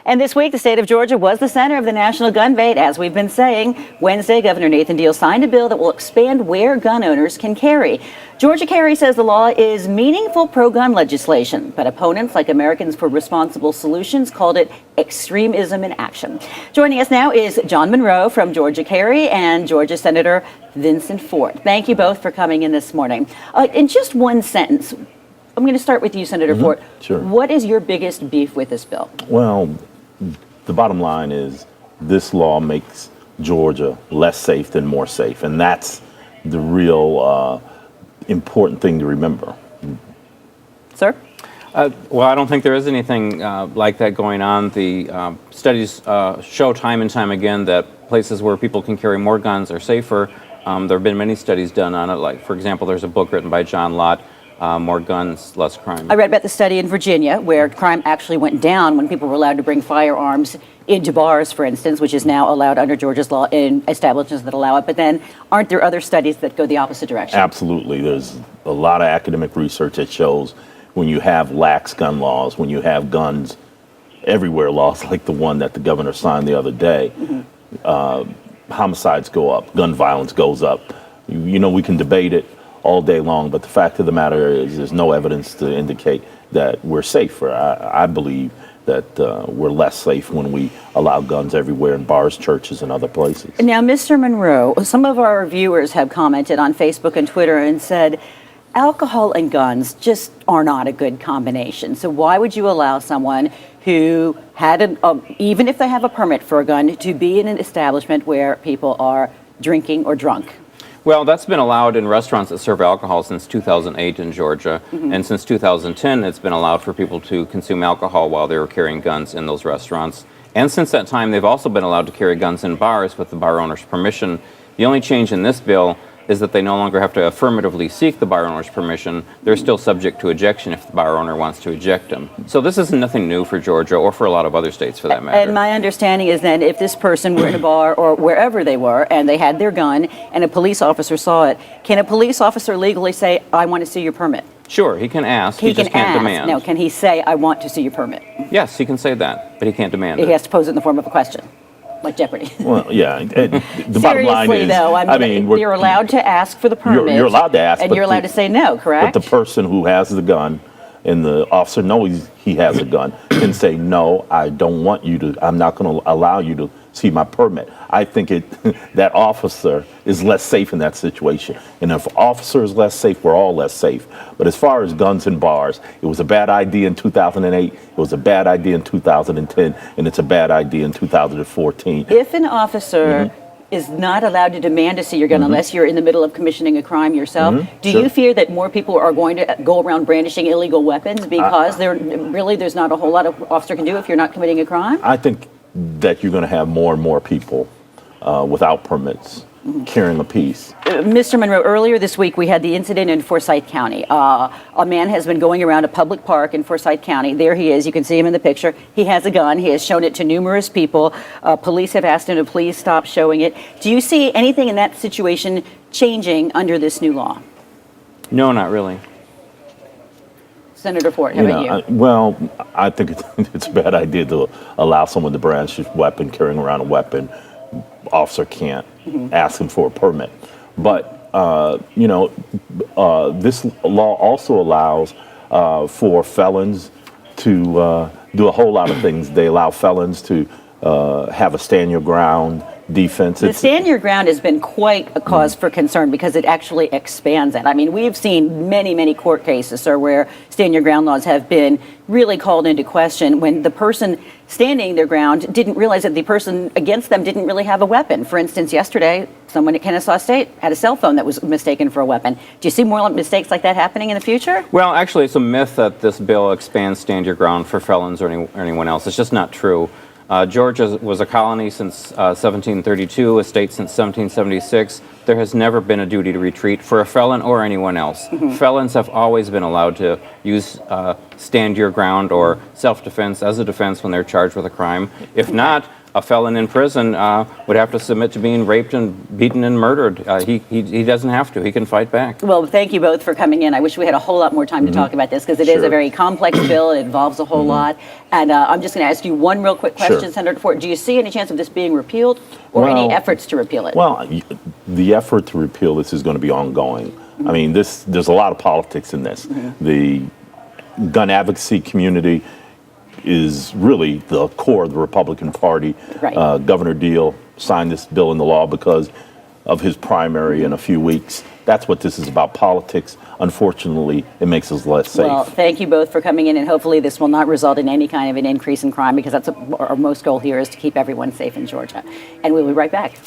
And this week, the state of Georgia was the center of the national gun debate. As we've been saying, Wednesday, Governor Nathan Deal signed a bill that will expand where gun owners can carry. Georgia Carry says the law is meaningful pro-gun legislation, but opponents like Americans for Responsible Solutions called it extremism in action. Joining us now is John Monroe from Georgia Carry and Georgia Senator Vincent Fort. Thank you both for coming in this morning. In just one sentence, I'm going to start with you, Senator Fort. Sure. What is your biggest beef with this bill? Well, the bottom line is this law makes Georgia less safe than more safe, and that's the real important thing to remember. Sir? Well, I don't think there is anything like that going on. The studies show time and time again that places where people can carry more guns are safer. There have been many studies done on it. Like, for example, there's a book written by John Lott, More Guns, Less Crime. I read about the study in Virginia where crime actually went down when people were allowed to bring firearms into bars, for instance, which is now allowed under Georgia's law in establishments that allow it. But then aren't there other studies that go the opposite direction? Absolutely. There's a lot of academic research that shows when you have lax gun laws, when you have guns everywhere laws like the one that the governor signed the other day, homicides go up, gun violence goes up. You know, we can debate it all day long, but the fact of the matter is there's no evidence to indicate that we're safer. I believe that we're less safe when we allow guns everywhere in bars, churches, and other places. Now, Mr. Monroe, some of our viewers have commented on Facebook and Twitter and said alcohol and guns just are not a good combination. So why would you allow someone who had, even if they have a permit for a gun, to be in an establishment where people are drinking or drunk? Well, that's been allowed in restaurants that serve alcohol since 2008 in Georgia, and since 2010 it's been allowed for people to consume alcohol while they were carrying guns in those restaurants. And since that time, they've also been allowed to carry guns in bars with the bar owner's permission. The only change in this bill is that they no longer have to affirmatively seek the bar owner's permission. They're still subject to ejection if the bar owner wants to eject them. So this is nothing new for Georgia or for a lot of other states for that matter. And my understanding is that if this person were in a bar or wherever they were and they had their gun and a police officer saw it, can a police officer legally say, I want to see your permit? Sure, he can ask, he just can't demand. Now, can he say, I want to see your permit? Yes, he can say that, but he can't demand it. He has to pose it in the form of a question. Like Jeopardy. Well, yeah. The bottom line is, though, I mean you're allowed to ask for the permit. You're allowed to ask, and you're allowed to say no, correct? But the person who has the gun, and the officer knows he has a gun, can say, no, I don't want you to. I'm not going to allow you to see my permit. I think that officer is less safe in that situation. And if officer is less safe, we're all less safe. But as far as guns in bars, it was a bad idea in 2008. It was a bad idea in 2010, and it's a bad idea in 2014. If an officer is not allowed to demand to see your gun unless you're in the middle of commissioning a crime yourself, do you fear that more people are going to go around brandishing illegal weapons because there's not a whole lot of officer can do if you're not committing a crime? I think that you're going to have more and more people without permits carrying a piece. Mr. Monroe, earlier this week we had the incident in Forsyth County. A man has been going around a public park in Forsyth County. There he is. You can see him in the picture. He has a gun. He has shown it to numerous people. Police have asked him to please stop showing it. Do you see anything in that situation changing under this new law? No, not really. Senator Fort, how about you? Well, I think it's a bad idea to allow someone to brandish a weapon, carrying around a weapon. Officer can't ask him for a permit. But, this law also allows for felons to do a whole lot of things. They allow felons to have a stand your ground defense. The stand your ground has been quite a cause for concern because it actually expands it. I mean, we've seen many, many court cases, sir, where stand your ground laws have been really called into question when the person standing their ground didn't realize that the person against them didn't really have a weapon. For instance, yesterday, someone at Kennesaw State had a cell phone that was mistaken for a weapon. Do you see more mistakes like that happening in the future? Well, actually, it's a myth that this bill expands stand your ground for felons or anyone else. It's just not true. Georgia was a colony since 1732, a state since 1776. There has never been a duty to retreat for a felon or anyone else. Felons have always been allowed to use stand your ground or self-defense as a defense when they're charged with a crime. If not, a felon in prison would have to submit to being raped and beaten and murdered. He doesn't have to. He can fight back. Well, thank you both for coming in. I wish we had a whole lot more time to talk about this because it is a very complex bill. It involves a whole lot. And I'm just going to ask you one real quick question, Senator Ford. Do you see any chance of this being repealed or any efforts to repeal it? Well, the effort to repeal this is going to be ongoing. I mean, there's a lot of politics in this. The gun advocacy community is really the core of the Republican Party. Right. Governor Deal signed this bill into law because of his primary in a few weeks. That's what this is about, politics. Unfortunately, it makes us less safe. Well, thank you both for coming in, and hopefully this will not result in any kind of an increase in crime because that's our most goal here is to keep everyone safe in Georgia. And we'll be right back.